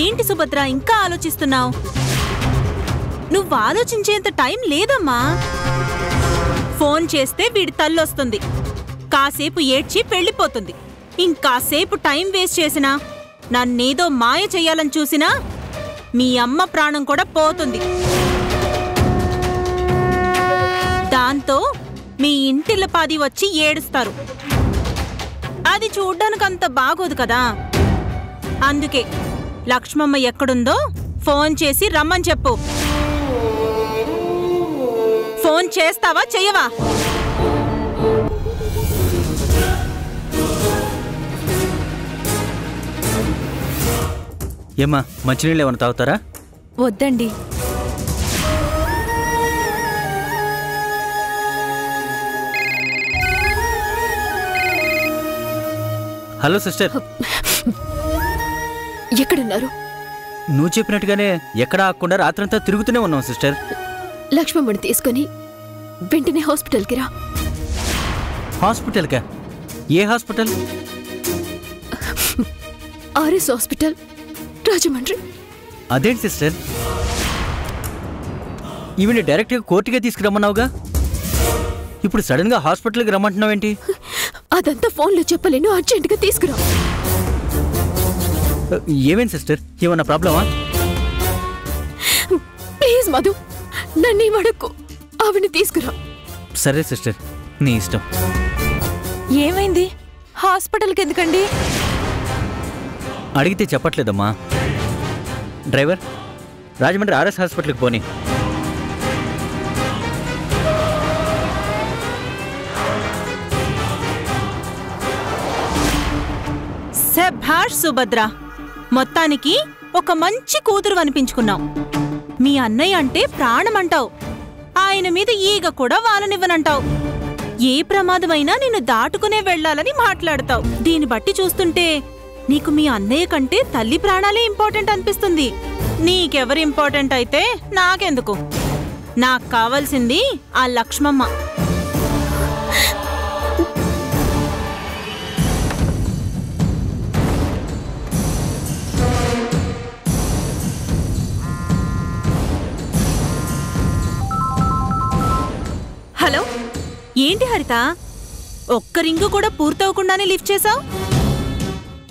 ఏంటి సుభద్ర ఇంకా ఆలోచిస్తున్నావు? నువ్వు ఆలోచించేంత టైం లేదమ్మా. ఫోన్ చేస్తే వీడి తల్లొస్తుంది, కాసేపు ఏడ్చి పెళ్లిపోతుంది. ఇంకాసేపు టైం వేస్ట్ చేసినా, నన్నేదో మాయ చెయ్యాలని చూసినా మీ అమ్మ ప్రాణం కూడా పోతుంది. దాంతో మీ ఇంటిల్లపాది వచ్చి ఏడుస్తారు. అది చూడ్డానికంత బాగోదు కదా. అందుకే లక్ష్మమ్మ ఎక్కడుందో ఫోన్ చేసి రమ్మని చెప్పు. ఫోన్ చేస్తావా చెయ్యవా? ఏమ్మా, మంచినీళ్ళు ఏమైనా తాగుతారా? వద్దండి. హలో సిస్టర్, ఎక్కడున్నారు? నువ్వు చెప్పినట్టుగానే ఎక్కడా ఆగకుండా రాత్రంతా తిరుగుతూనే ఉన్నాం సిస్టర్. లక్ష్మమ్మని తీసుకొని వెంటనే హాస్పిటల్కి రా. హాస్పిటల్కా? ఏ హాస్పిటల్? RS hospital, Rajahmundry. అదేంటి సిస్టర్, ఈవిని డైరెక్ట్గా కోర్టుగా తీసుకురమ్మన్నావుగా, ఇప్పుడు సడన్ గా హాస్పిటల్కి రమ్మంటున్నావేంటి? అదంతా ఫోన్లో చెప్పలేను, అర్జెంటుగా తీసుకురా. ఏమేం సిస్టర్, ఏమన్నా ప్రాబ్లమా? ప్లీజ్ మధు, నన్ను అడక్కు, ఆవిని తీసుకురా. సరే సిస్టర్, నీ ఇష్టం. ఏమైంది? హాస్పిటల్కి ఎందుకండి? అడిగితే చెప్పట్లేదమ్మా. డ్రైవర్, రాజమండ్రి ఆర్ఎస్ హాస్పిటల్కి పోనీ. శభాష్ సుభద్ర, మొత్తానికి ఒక మంచి కూతురు అనిపించుకున్నావు. మీ అన్నయ్య అంటే ప్రాణమంటావు, ఆయన మీద ఈగ కూడా వాలనివ్వనంటావు. ఏ ప్రమాదమైనా నిన్ను దాటుకునే వెళ్లాలని మాట్లాడతావు. దీన్ని బట్టి చూస్తుంటే నీకు మీ అన్నయ్య కంటే తల్లి ప్రాణాలే ఇంపార్టెంట్ అనిపిస్తుంది. నీకెవరు ఇంపార్టెంట్ అయితే నాకెందుకు? నాకు కావాల్సింది ఆ లక్ష్మమ్మ. హలో, ఏంటి హరిత, ఒక్క రింగు కూడా పూర్తవకుండానే లిఫ్ట్ చేశావు?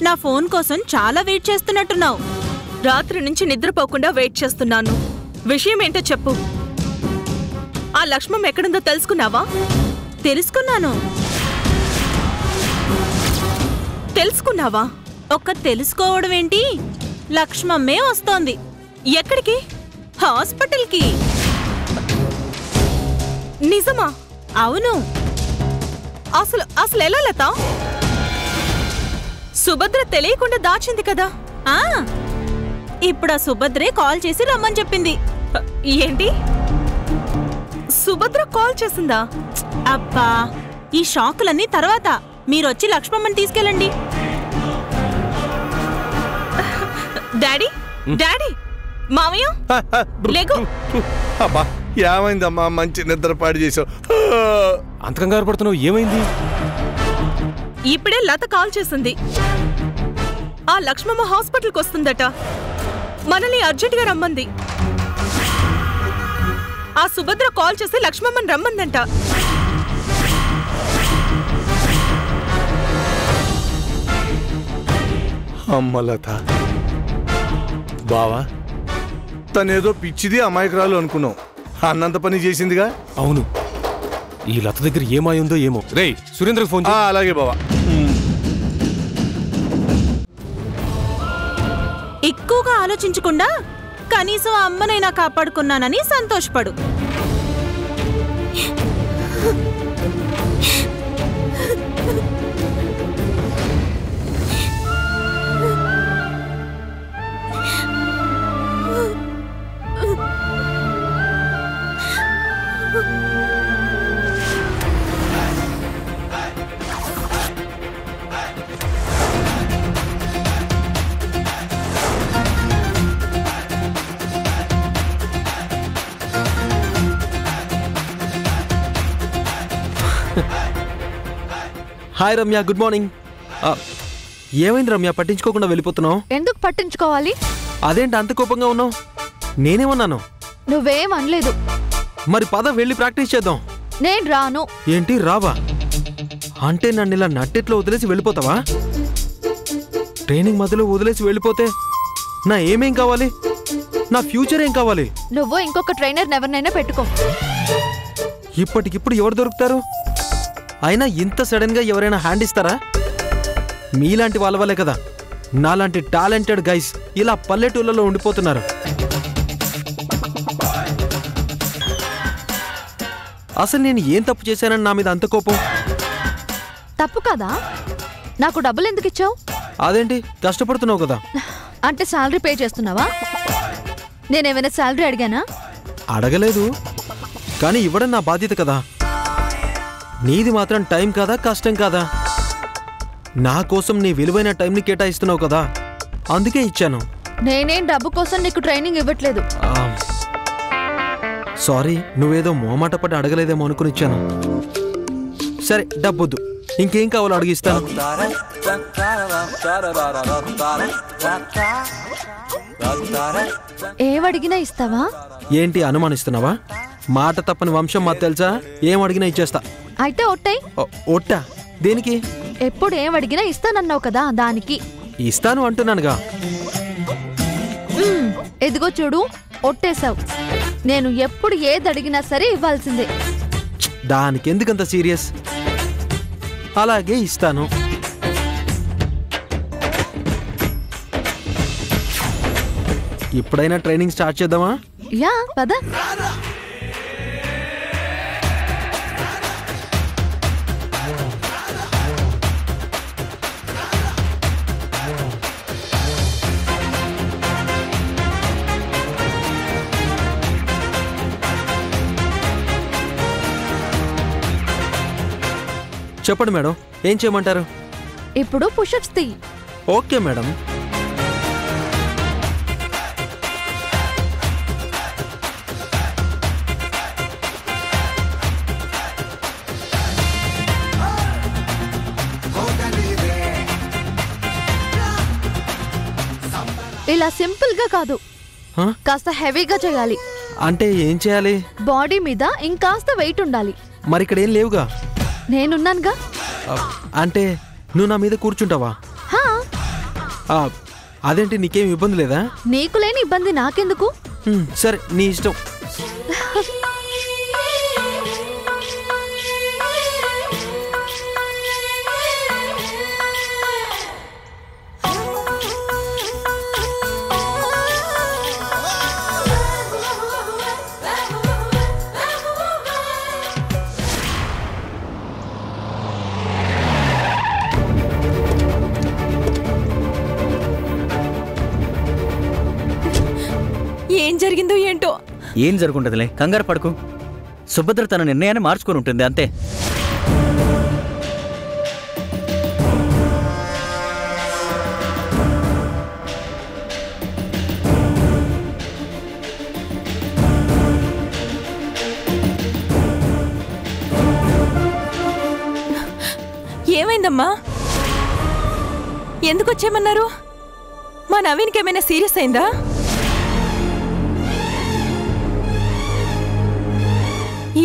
నా ఫోన్ కోసం చాలా వెయిట్ చేస్తున్నట్టున్నావు. రాత్రి నుంచి నిద్రపోకుండా వెయిట్ చేస్తున్నాను. విషయం ఏంటో చెప్పు. ఆ లక్ష్మమ్మ ఎక్కడుందో తెలుసుకున్నావా? తెలుసుకున్నావా? ఒక్క తెలుసుకోవడం ఏంటి, లక్ష్మమ్మే వస్తోంది. ఎక్కడికి? హాస్పిటల్కి. నిజమా? అవును. అసలు ఎలా లత? సుభద్ర తెలియకుండా దాచింది కదా. ఇప్పుడు ఆ సుభద్రే కాల్ చేసి రమ్మని చెప్పింది. ఏంటి, సుభద్ర కాల్ చేసిందా? అబ్బా, ఈ షాకులన్నీ తర్వాత. మీరొచ్చి లక్ష్మమ్మని తీసుకెళ్ళండి. డాడీ, డాడీ, మావయ్య లేకు. అబ్బా, ఏమైందమ్మా? మంచి నిద్ర పాడు చేసావు. అంత కంగారు పడుతున్నావు, ఏమైంది? ఇప్పుడే లత కాల్ చేసింది. ఆ లక్ష్మమ్మ హాస్పిటల్కి వస్తుందట, మనల్ని అర్జెంటుగా రమ్మంది. ఆ సుభద్ర కాల్ చేసి లక్ష్మమ్మని రమ్మందంట. అమ్మ లత, బావా తనేదో పిచ్చిది అమాయకురాలు అనుకున్నావు, అన్నంత పని చేసిందిగా. అవును, ఈ లత దగ్గర ఏమాయుందో ఏమో. రేయ్, సురేంద్రకు ఫోన్ చేయి. అలాగే బావా. ఎక్కువగా ఆలోచించకుండా కనీసం అమ్మనైనా కాపాడుకున్నానని సంతోషపడు. Hi Ramya, good morning. ఏమైంది రమ్య, పట్టించుకోకుండా వెళ్ళిపోతున్నావు? ఎందుకు పట్టించుకోవాలి? అదేంటి అంత కోపంగా ఉన్నావు? నేనేమన్నాను? నువ్వేం అనలేదు. మరి పద వెళ్ళి ప్రాక్టీస్ చేద్దాం. నేను రాను. ఏంటి రావా? అంటే నన్ను ఇలా నట్టెట్లో వదిలేసి వెళ్ళిపోతావా? ట్రైనింగ్ మధ్యలో వదిలేసి వెళ్ళిపోతే నా ఏమేం కావాలి? నా ఫ్యూచర్ ఏం కావాలి? నువ్వు ఇంకొక ట్రైనర్ ఎవరినైనా పెట్టుకో. ఇప్పటికిప్పుడు ఎవరు దొరుకుతారు? అయినా ఇంత సడన్ గా ఎవరైనా హ్యాండ్ ఇస్తారా? మీలాంటి వాళ్ళ వల్లే కదా నాలాంటి టాలెంటెడ్ గైస్ ఇలా పల్లెటూళ్ళలో ఉండిపోతున్నారు. అసలు నేను ఏం తప్పు చేశానని నా మీద అంత కోపం? తప్పు కదా? నాకు డబ్బులు ఎందుకు ఇచ్చావు? అదేంటి కష్టపడుతున్నావు కదా. అంటే శాలరీ పే చేస్తున్నావా? నేనేమైనా శాలరీ అడిగానా? అడగలేదు, కానీ ఇవ్వడం నా బాధ్యత కదా. నీది మాత్రం టైం కాదా, కష్టం కాదా? నా కోసం నీ విలువైన టైంని కేటాయిస్తున్నావు కదా, అందుకే ఇచ్చాను. నేనేం డబ్బు కోసం నీకు ట్రైనింగ్ ఇవ్వట్లేదు. సారీ, నువ్వేదో మోమాట పడి అడగలేదేమో అనుకుని ఇచ్చాను. సరే డబ్బొద్దు, ఇంకేం కావాలో అడిగిస్తాను. ఏవడిగినా ఇస్తావా? ఏంటి అనుమానిస్తున్నావా? మాట తప్పని వంశం మాకు తెలుసా? ఏం అడిగినా ఇచ్చేస్తా. అయితే ఒట్టై. ఒట్టా? దేనికి? ఎప్పుడు ఏం అడిగినా ఇస్తానన్నావు కదా, దానికి. ఇస్తాను అంటున్నానుగా. ఎదిగో చూడు, ఒట్టేశావు. నేను ఎప్పుడు ఏది అడిగినా సరే ఇవ్వాల్సిందే. దానికి ఎందుకంత సీరియస్? అలాగే ఇస్తాను. ఇప్పుడైనా ట్రైనింగ్ స్టార్ట్ చేద్దామా? యా పద. చెప్పండి మేడం, ఏం చేయమంటారు? ఇప్పుడు పుషప్స్ తీ. Okay madam. ఇలా సింపుల్ గా కాదు, కాస్త హెవీగా చేయాలి. అంటే ఏం చేయాలి? బాడీ మీద ఇంకాస్త వెయిట్ ఉండాలి. మరి ఇక్కడ ఏం లేవుగా. నేనున్నానుగా. అంటే నువ్వు నా మీద కూర్చుంటావా? అదేంటి, నీకేం ఇబ్బంది లేదా? నీకు లేని ఇబ్బంది నాకెందుకు? సరే నీ ఇష్టం. ఏం జరిగిందో ఏంటో. ఏం జరుగుంటదిలే, కంగారు పడుకు. సుభద్ర తన నిర్ణయాన్ని మార్చుకొని ఉంటుంది అంతే. ఏమైందమ్మా? ఎందుకు వచ్చేయమన్నారు? మా నవీన్కి ఏమైనా సీరియస్ అయిందా?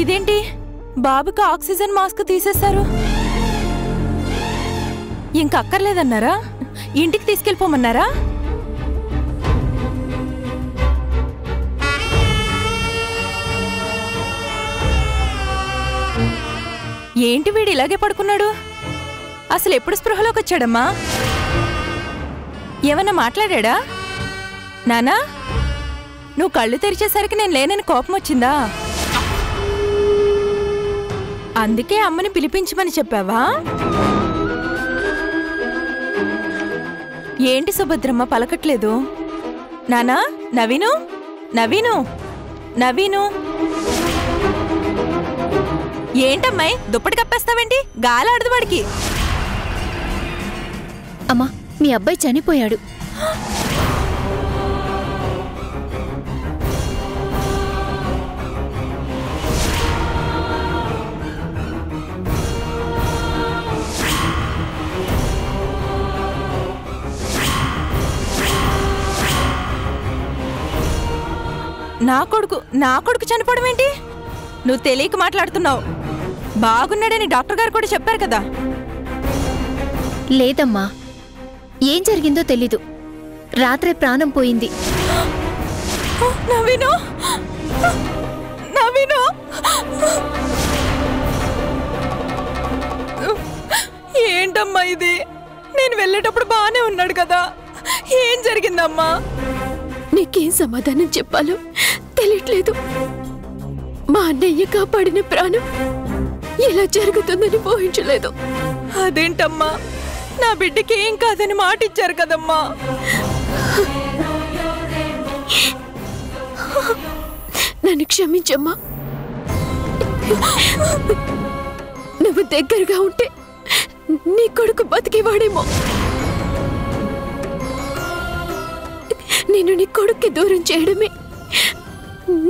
ఇదేంటి, బాబుకి ఆక్సిజన్ మాస్క్ తీసేశారు. ఇంక అక్కర్లేదన్నారా? ఇంటికి తీసుకెళ్ళిపోమన్నారా? ఏంటి వీడు ఇలాగే పడుకున్నాడు? అసలు ఎప్పుడు స్పృహలోకి వచ్చాడమ్మా? ఏమన్నా మాట్లాడా? నానా, నువ్వు కళ్ళు తెరిచేసరికి నేను లేనని కోపం వచ్చిందా? అందుకే అమ్మని పిలిపించమని చెప్పావా? ఏంటి సుభద్రమ్మ పలకట్లేదు? నానా, నవీను, నవీను, నవీను. ఏంటమ్మాయి దుప్పటి కప్పేస్తావేంటి? గాలాడదు వాడికి. అమ్మా, మీ అబ్బాయి చనిపోయాడు. నా కొడుకు చనిపోవడం ఏంటి? నువ్వు తెలియక మాట్లాడుతున్నావు. బాగున్నాడని డాక్టర్ గారు కూడా చెప్పారు కదా. లేదమ్మా, ఏం జరిగిందో తెలీదు. రాత్రే ప్రాణం పోయింది. నవీను, నవీను, ఏంటమ్మా ఇది? నేను వెళ్ళేటప్పుడు బాగానే ఉన్నాడు కదా, ఏం జరిగిందమ్మా? నీకేం సమాధానం చెప్పాలో తెలియట్లేదు. మా అన్నయ్య కాపాడిన ప్రాణం ఇలా జరుగుతుందని ఊహించలేదు. అదేంటమ్మా, నా బిడ్డకి ఏం కాదని మాట ఇచ్చారు కదమ్మా. నన్ను క్షమించమ్మా. నువ్వు దగ్గరగా ఉంటే నీ కొడుకు బతికేవాడేమో. నేను నీ కొడుక్కి దూరం చేయడమే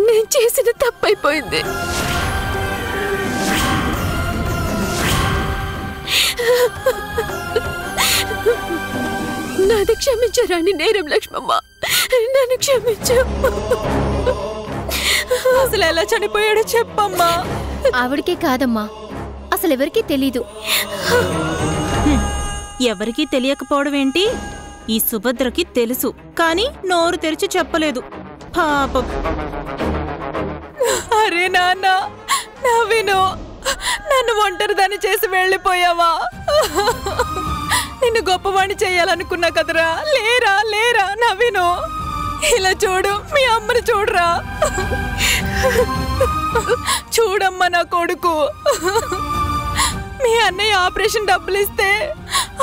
నేను చేసిన తప్పైపోయింది. నాది క్షమించరాని నేరం లక్ష్మమ్మ, నన్ను క్షమించు. అసలు ఎలా చనిపోయాడో చెప్పమ్మా. ఆవిడకే కాదమ్మా, అసలెవరికీ తెలీదు. ఎవరికీ తెలియకపోవడం ఏంటి? ఈ సుభద్రకి తెలుసు, కానీ నోరు తెరిచి చెప్పలేదు. పాపం. అరే నాన్న, నవీను, నన్ను ఒంటరిదాన్ని చేసి వెళ్ళిపోయావా? నిన్ను గొప్పవాణ్ణి చేయాలనుకున్నా కదరా. లేరా లేరా నవీను, ఇలా చూడు, మీ అమ్మని చూడరా. చూడమ్మా నా కొడుకు. మీ అన్నయ్య ఆపరేషన్ డబ్బులు ఇస్తే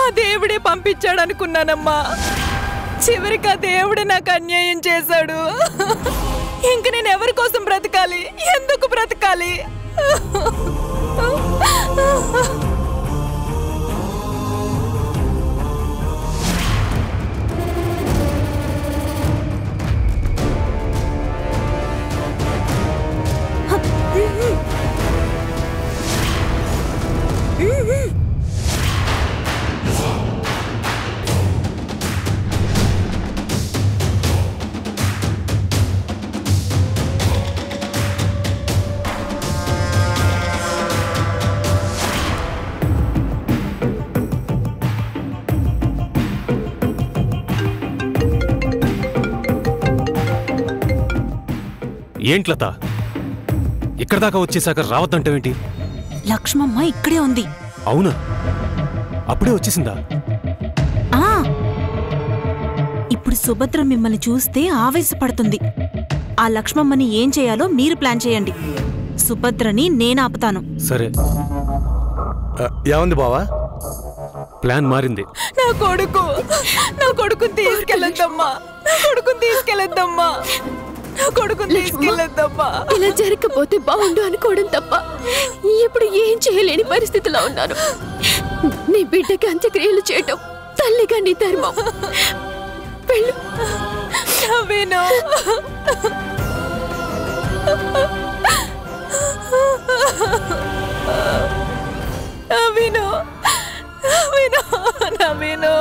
ఆ దేవుడే పంపించాడు అనుకున్నానమ్మా. చివరికి ఆ దేవుడే నాకు అన్యాయం చేశాడు. ఇంక నేను ఎవరి కోసం బ్రతకాలి? ఎందుకు బ్రతకాలి? ఏంట్లత, ఇక్కడ దాకా వచ్చేసాక రావద్దంటావేంటి? లక్ష్మమ్మ ఇక్కడే ఉంది. అవునా? అప్పుడే వచ్చేసిందా? ఆ ఇప్పుడు సుభద్ర మిమ్మల్ని చూస్తే ఆవేశపడుతుంది. ఆ లక్ష్మమ్మని ఏం చేయాలో మీరు ప్లాన్ చేయండి. సుభద్రని నేను ఆపుతాను. సరే, ఏముంది బావా? ప్లాన్ మారింది. నా కొడుకుని తీసుకెళ్ళొద్దమ్మా. నా కొడుకుని తీసుకెళ్ళొద్దమ్మా. నా కొడుకుని తీసుకెళ్ళొద్దమ్మా. ఇలా జరగకపోతే బాగుండు అనుకోవడం తప్ప ఇప్పుడు ఏం చేయలేని పరిస్థితిలో ఉన్నాను. నీ బిడ్డకి అంత్యక్రియలు చేయటం తల్లిగా నీ ధర్మం. వెళ్ళు. నవీను, నవీను, నవీను, నవీను.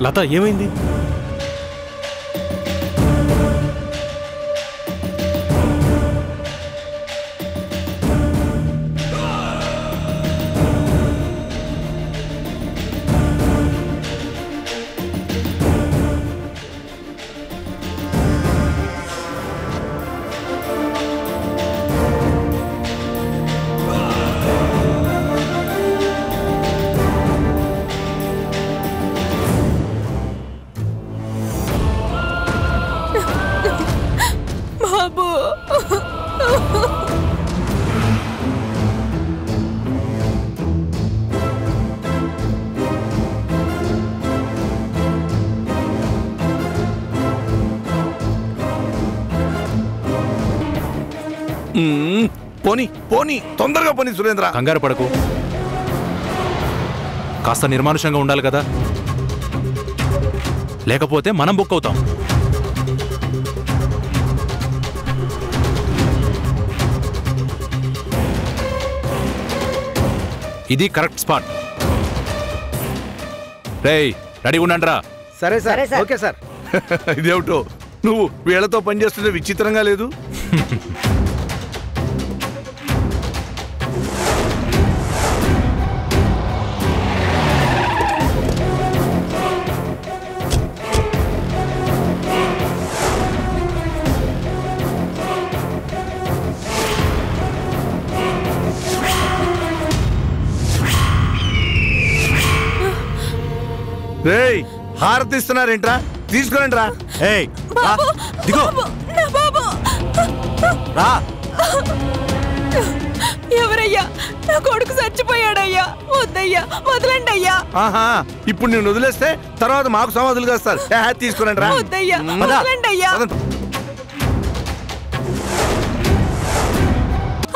లత, ఏమైంది? బాబు, పోనీ పోనీ, తొందరగా పోనీ సురేంద్ర. కంగారు పడకు, కాస్త నిర్మానుషంగా ఉండాలి కదా. లేకపోతే మనం బుక్ అవుతాం. ఇది కరెక్ట్ స్పాట్. రేయ్ రెడీ ఉండండిరా. సరే సార్, ఓకే సార్. ఇదేమిటో నువ్వు వీళ్ళతో పనిచేస్తుంటే విచిత్రంగా లేదు? రేయ్ హారతి ఇస్తున్నారేంట్రా? తీసుకోండి రా. ఏయ్ దిగో రా. ఎవరయ్యా? నా కొడుకు చచ్చిపోయాడయ్యా. వద్దయ్యా, వదలండి అయ్యా. ఆహా, ఇప్పుడు నేను వదిలేస్తే తర్వాత మాకు సమాధులు కాస్తారు. తీసుకోండి రా. వద్దయ్యా, వదలండి అయ్యా.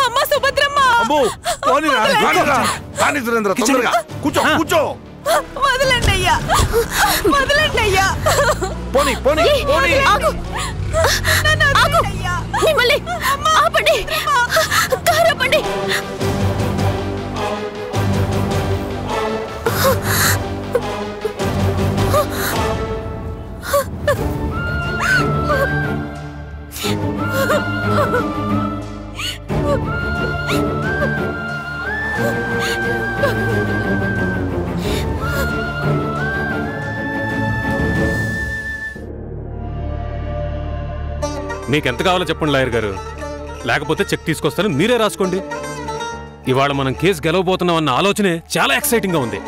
అమ్మ సుభద్రమ్మ, సురేంద్ర తొందరగా కూర్చో కూర్చో. వదలండి అయ్యా, వదలండి అయ్యా. పోనీ పోనీ పోనీ. మిమ్మల్ని ఆపండి, కారపండి. మీకెంత కావాలో చెప్పండి లాయర్ గారు, లేకపోతే చెక్ తీసుకొస్తాను, మీరే రాసుకోండి. ఇవాళ మనం కేసు గెలవబోతున్నాం అన్న ఆలోచనే చాలా ఎక్సైటింగ్గా ఉంది.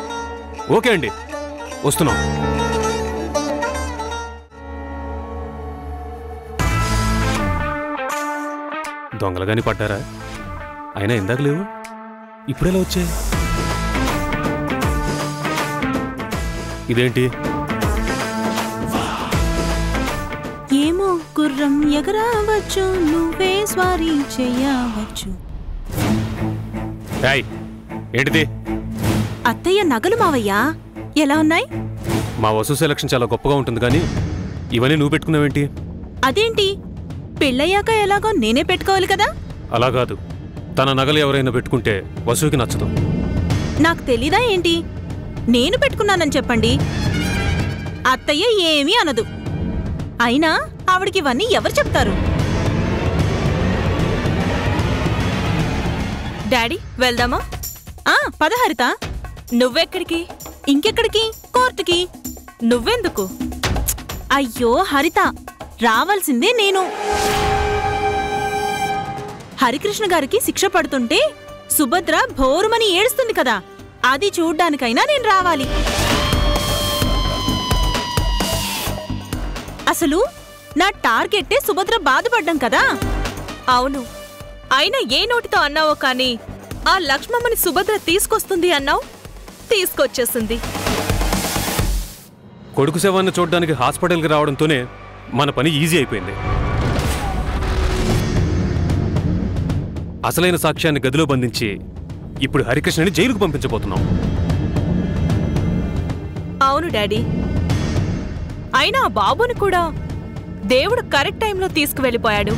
ఓకే అండి, వస్తున్నాం. దొంగలుగాని పడ్డారా? అయినా ఇందాక లేవు, ఇప్పుడెలా వచ్చాయి? ఇదేంటి? ఏమో గుర్రం ఎగరవచ్చు, నువ్వే స్వారీ చేయవచ్చు. ఏంటిది? అత్తయ్య నగలు మావయ్యా. ఎలా ఉన్నాయి? మా వసు సెలక్షన్ చాలా గొప్పగా ఉంటుంది, కానీ ఇవన్నీ నువ్వు పెట్టుకున్నావేంటి? అదేంటి, పెళ్ళయ్యాక ఎలాగో నేనే పెట్టుకోవాలి కదా. అలా కాదు, తన నగలు ఎవరైనా పెట్టుకుంటే వసుకి నచ్చదు. నాకు తెలీదా ఏంటి? నేను పెట్టుకున్నానని చెప్పండి, అత్తయ్య ఏమీ అనదు. అయినా ఆవిడికి ఇవన్నీ ఎవరు చెప్తారు? డాడీ వెళ్దామా? పద హరిత. నువ్వెక్కడికి? ఇంకెక్కడికి? కోర్టుకి. నువ్వెందుకు? అయ్యో హరిత, రావాల్సిందే నేను. హరికృష్ణ గారికి శిక్ష పడుతుంటే సుభద్ర భోరుమని ఏడుస్తుంది కదా, అది చూడ్డానికైనా నేను రావాలి. అసలు నా టార్గెట్టే సుభద్ర బాధపడ్డం కదా. అవును, అయినా ఏ నోటితో అన్నావో కానీ ఆ లక్ష్మమ్మని సుభద్ర తీసుకొస్తుంది అన్నావు, తీసుకొచ్చేసింది. కొడుకు శవాన్ని చూడడానికి హాస్పిటల్కి రావడంతోనే మన పని ఈజీ అయిపోయింది. అసలైన సాక్ష్యాన్ని గదిలో బంధించి ఇప్పుడు హరికృష్ణని జైలుకు పంపించబోతున్నాం. అవును డాడీ, అయినా ఆ బాబుని కూడా దేవుడు కరెక్ట్ టైంలో తీసుకువెళ్ళిపోయాడు.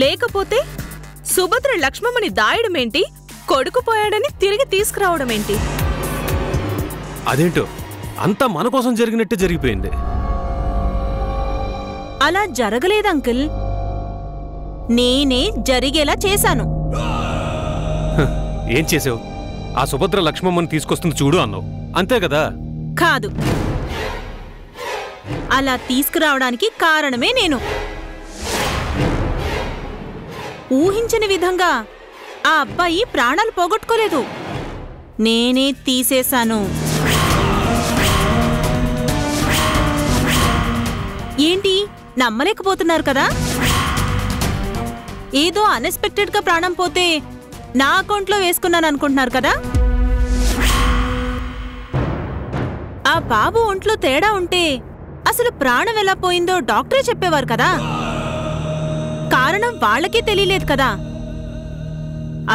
లేకపోతే సుభద్ర లక్ష్మమ్మని దాయడమేంటి, కొడుకు పోయాడని తిరిగి తీసుకురావడమేంటి? అదేంటో అంతా మన కోసం జరిగినట్టే జరిగిపోయింది. అలా జరగలేదు అంకుల్, నేనే జరిగేలా చేశాను. ఏం చేసావు? ఆ సుభద్ర లక్ష్మమ్మని తీసుకొస్తుంది చూడు అన్నావు, అంతే కదా? కాదు, అలా తీసుకురావడానికి కారణమే నేను. ఊహించని విధంగా ఆ అబ్బాయి ప్రాణాలు పోగొట్టుకోలేదు, నేనే తీసేశాను. ఏంటి నమ్మలేకపోతున్నారు కదా? ఏదో అన్ఎక్స్పెక్టెడ్ గా ప్రాణం పోతే నా అకౌంట్లో వేసుకున్నాను అనుకుంటున్నారు కదా? ఆ బాబు ఒంట్లో తేడా ఉంటే అసలు ప్రాణం ఎలా పోయిందో డాక్టరే చెప్పేవారు కదా. కారణం వాళ్ళకే తెలియలేదు కదా,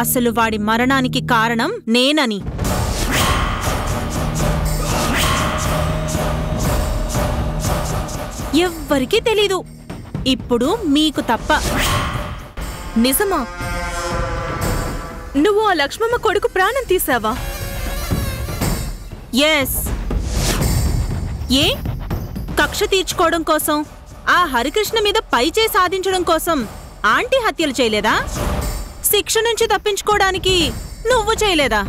అసలు వాడి మరణానికి కారణం నేనని. ఎవ్వరికీ తెలీదు. ఇప్పుడు మీకు తప్ప. నిజమా? నువ్వు ఆ లక్ష్మమ్మ కొడుకు ప్రాణం తీసావా? ఎస్. ఏ కక్ష తీర్చుకోవడం కోసం, ఆ హరికృష్ణ మీద పైచే సాధించడం కోసం ఆంటీ హత్యలు చేయలేదా? శిక్ష నుంచి తప్పించుకోవడానికి నువ్వు చేయలేదా?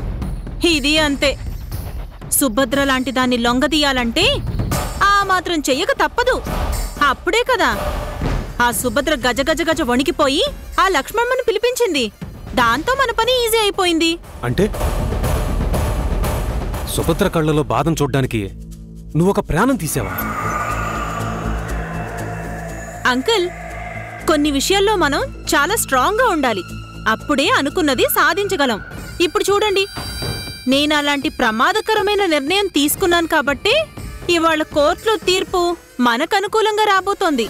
ఇది అంతే. సుభద్ర లాంటి దాన్ని లొంగదీయాలంటే ఆ మాత్రం చెయ్యక తప్పదు. అప్పుడే కదా ఆ సుభద్ర గజ గజ గజ వణికిపోయి ఆ లక్ష్మమ్మని పిలిపించింది. దాంతో మన పని ఈజీ అయిపోయింది. అంటే సుభద్ర కళ్ళలో బాధను చూడ్డానికి నువ్వొక ప్రాణం తీసావా? అంకుల్, కొన్ని విషయాల్లో మనం చాలా స్ట్రాంగ్గా ఉండాలి. అప్పుడే అనుకున్నది సాధించగలం. ఇప్పుడు చూడండి, నేను అలాంటి ప్రమాదకరమైన నిర్ణయం తీసుకున్నాను కాబట్టి ఇవాళ కోర్టులో తీర్పు మనకు అనుకూలంగా రాబోతోంది.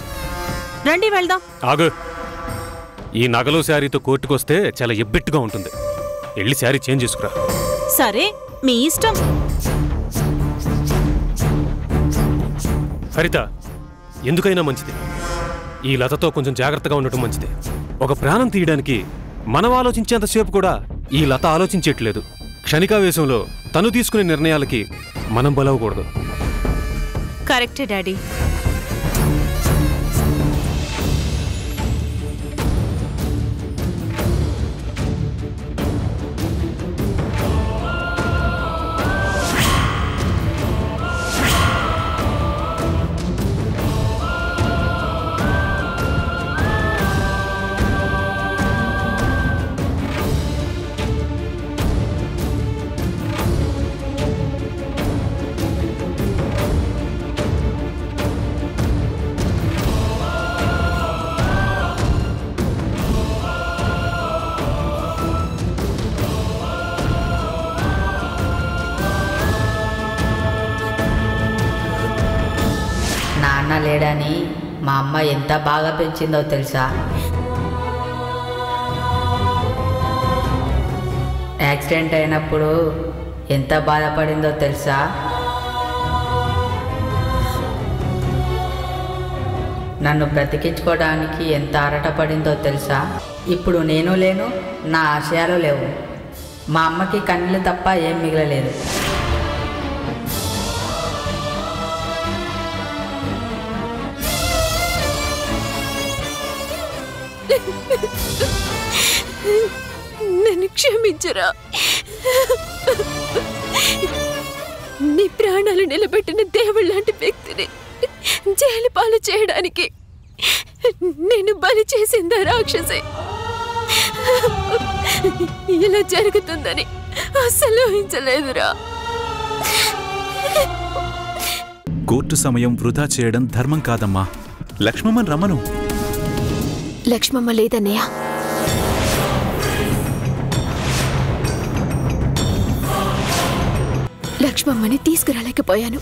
రండి వెళ్దాం. ఆగు. ఈ నగలు శారీతో కోర్టుకొస్తే చాలా ఎబ్బెట్టుగా ఉంటుంది. వెళ్ళి శారీ చేంజ్ చేసుకురా. సరే, మీ ఇష్టం. హరిత, ఎందుకైనా మంచిది ఈ లతతో కొంచెం జాగ్రత్తగా ఉండటం మంచిది. ఒక ప్రాణం తీయడానికి మనం ఆలోచించేంతసేపు కూడా ఈ లత ఆలోచించేట్లేదు. క్షణికావేశంలో తను తీసుకునే నిర్ణయాలకి మనం బలవకూడదు. కరెక్టే డాడీ. నాన్న లేడని మా అమ్మ ఎంత బాగా పెంచిందో తెలుసా? యాక్సిడెంట్ అయినప్పుడు ఎంత బాధపడిందో తెలుసా? నన్ను బ్రతికించుకోవడానికి ఎంత ఆరాటపడిందో తెలుసా? ఇప్పుడు నేను లేను, నా ఆశయాలు లేవు. మా అమ్మకి కన్నీళ్ళు తప్ప ఏం మిగలలేదు. నన్ను క్షమించరా. నీ ప్రాణాలు నిలబెట్టిన దేవుళ్ళ లాంటి వ్యక్తిని జైలు పాలు చేయడానికి నేను బలి చేసిందా రాక్షసే? ఇలా జరుగుతుందని అస్సలు ఊహించలేదురా. కోర్టు సమయం వృధా చేయడం ధర్మం కాదమ్మా. లక్ష్మమ్మని రమ్మను. లక్ష్మమ్మ లేదన్నయ్య. లక్ష్మమ్మని తీసుకురాలేకపోయాను.